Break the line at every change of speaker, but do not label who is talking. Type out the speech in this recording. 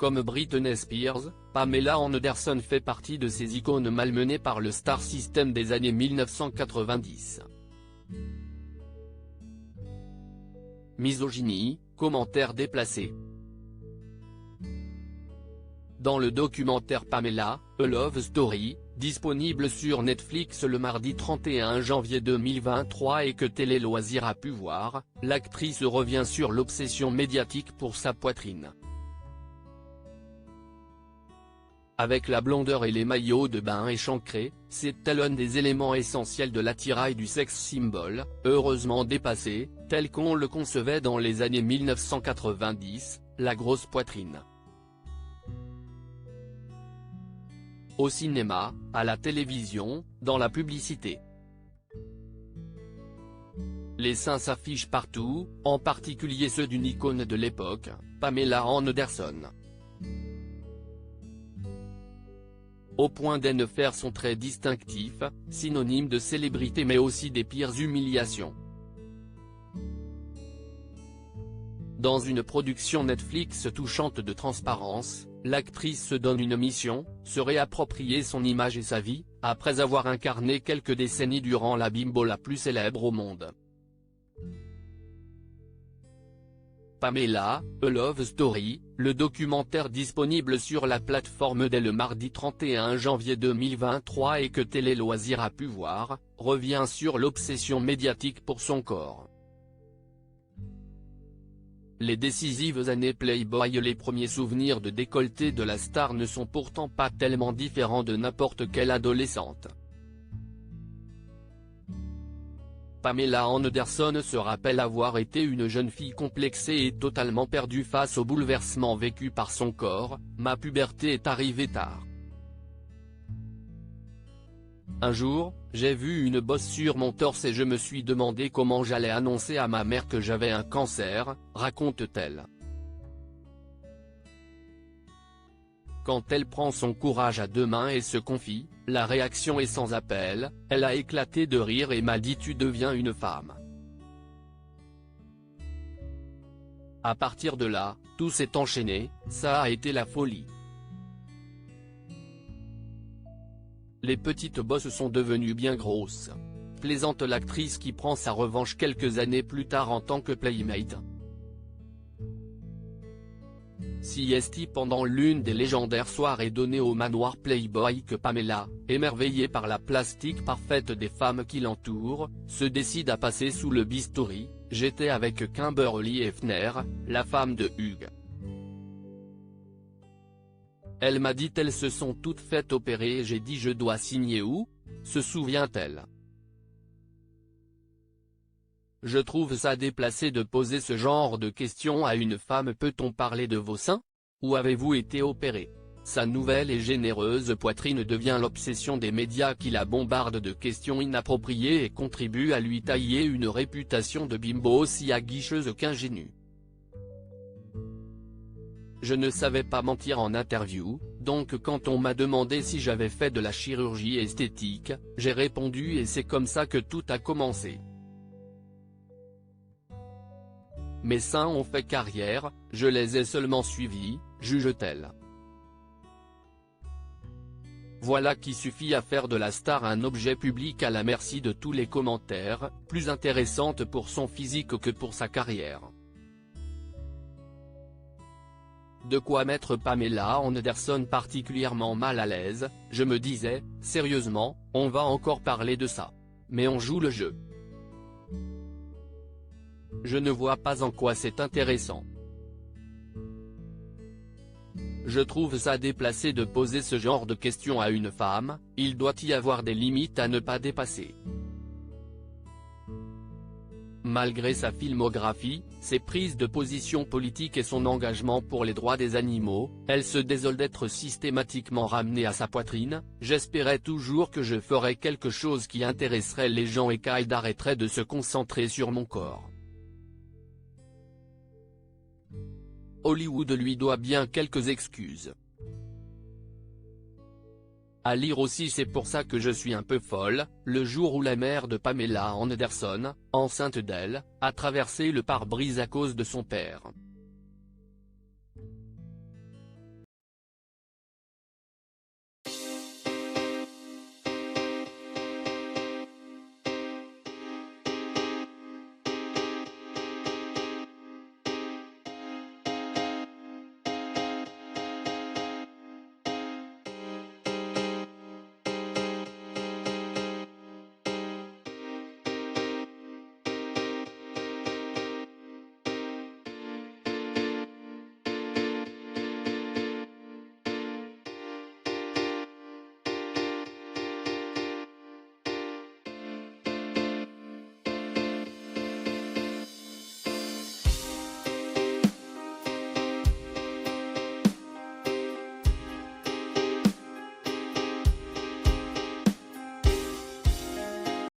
Comme Britney Spears, Pamela Anderson fait partie de ces icônes malmenées par le star system des années 1990. Misogynie, commentaires déplacés. Dans le documentaire Pamela, A Love Story, disponible sur Netflix le mardi 31 janvier 2023 et que Télé Loisirs a pu voir, l'actrice revient sur l'obsession médiatique pour sa poitrine. Avec la blondeur et les maillots de bain échancrés, c'est l'un des éléments essentiels de l'attirail du sex symbol, heureusement dépassé, tel qu'on le concevait dans les années 1990, la grosse poitrine. Au cinéma, à la télévision, dans la publicité. Les seins s'affichent partout, en particulier ceux d'une icône de l'époque, Pamela Anderson. Au point d'en faire son trait distinctif, synonyme de célébrité mais aussi des pires humiliations. Dans une production Netflix touchante de transparence, l'actrice se donne une mission, se réapproprier son image et sa vie, après avoir incarné quelques décennies durant la bimbo la plus célèbre au monde. Pamela, A Love Story, le documentaire disponible sur la plateforme dès le mardi 31 janvier 2023 et que Télé Loisirs a pu voir, revient sur l'obsession médiatique pour son corps. Les décisives années Playboy et les premiers souvenirs de décolleté de la star ne sont pourtant pas tellement différents de n'importe quelle adolescente. Pamela Anderson se rappelle avoir été une jeune fille complexée et totalement perdue face au bouleversement vécu par son corps. Ma puberté est arrivée tard. Un jour, j'ai vu une bosse sur mon torse et je me suis demandé comment j'allais annoncer à ma mère que j'avais un cancer, raconte-t-elle. Quand elle prend son courage à deux mains et se confie, la réaction est sans appel, elle a éclaté de rire et m'a dit « Tu deviens une femme ». À partir de là, tout s'est enchaîné, ça a été la folie. Les petites bosses sont devenues bien grosses. Plaisante l'actrice qui prend sa revanche quelques années plus tard en tant que playmate. CST pendant l'une des légendaires soirées données au manoir Playboy que Pamela, émerveillée par la plastique parfaite des femmes qui l'entourent, se décide à passer sous le bistouri. J'étais avec Kimberly Hefner, la femme de Hugh. Elle m'a dit elles se sont toutes faites opérer et j'ai dit je dois signer où ? Se souvient-elle. Je trouve ça déplacé de poser ce genre de questions à une femme. Peut-on parler de vos seins ? Où avez-vous été opéré ? Sa nouvelle et généreuse poitrine devient l'obsession des médias qui la bombardent de questions inappropriées et contribuent à lui tailler une réputation de bimbo aussi aguicheuse qu'ingénue. Je ne savais pas mentir en interview, donc quand on m'a demandé si j'avais fait de la chirurgie esthétique, j'ai répondu et c'est comme ça que tout a commencé. Mes seins ont fait carrière, je les ai seulement suivis, juge-t-elle. Voilà qui suffit à faire de la star un objet public à la merci de tous les commentaires, plus intéressante pour son physique que pour sa carrière. De quoi mettre Pamela Anderson particulièrement mal à l'aise, je me disais, sérieusement, on va encore parler de ça. Mais on joue le jeu. Je ne vois pas en quoi c'est intéressant. Je trouve ça déplacé de poser ce genre de questions à une femme, il doit y avoir des limites à ne pas dépasser. Malgré sa filmographie, ses prises de position politiques et son engagement pour les droits des animaux, elle se désole d'être systématiquement ramenée à sa poitrine. J'espérais toujours que je ferais quelque chose qui intéresserait les gens et qu'elle arrêterait de se concentrer sur mon corps. Hollywood lui doit bien quelques excuses. À lire aussi c'est pour ça que je suis un peu folle, le jour où la mère de Pamela Anderson, enceinte d'elle, a traversé le pare-brise à cause de son père.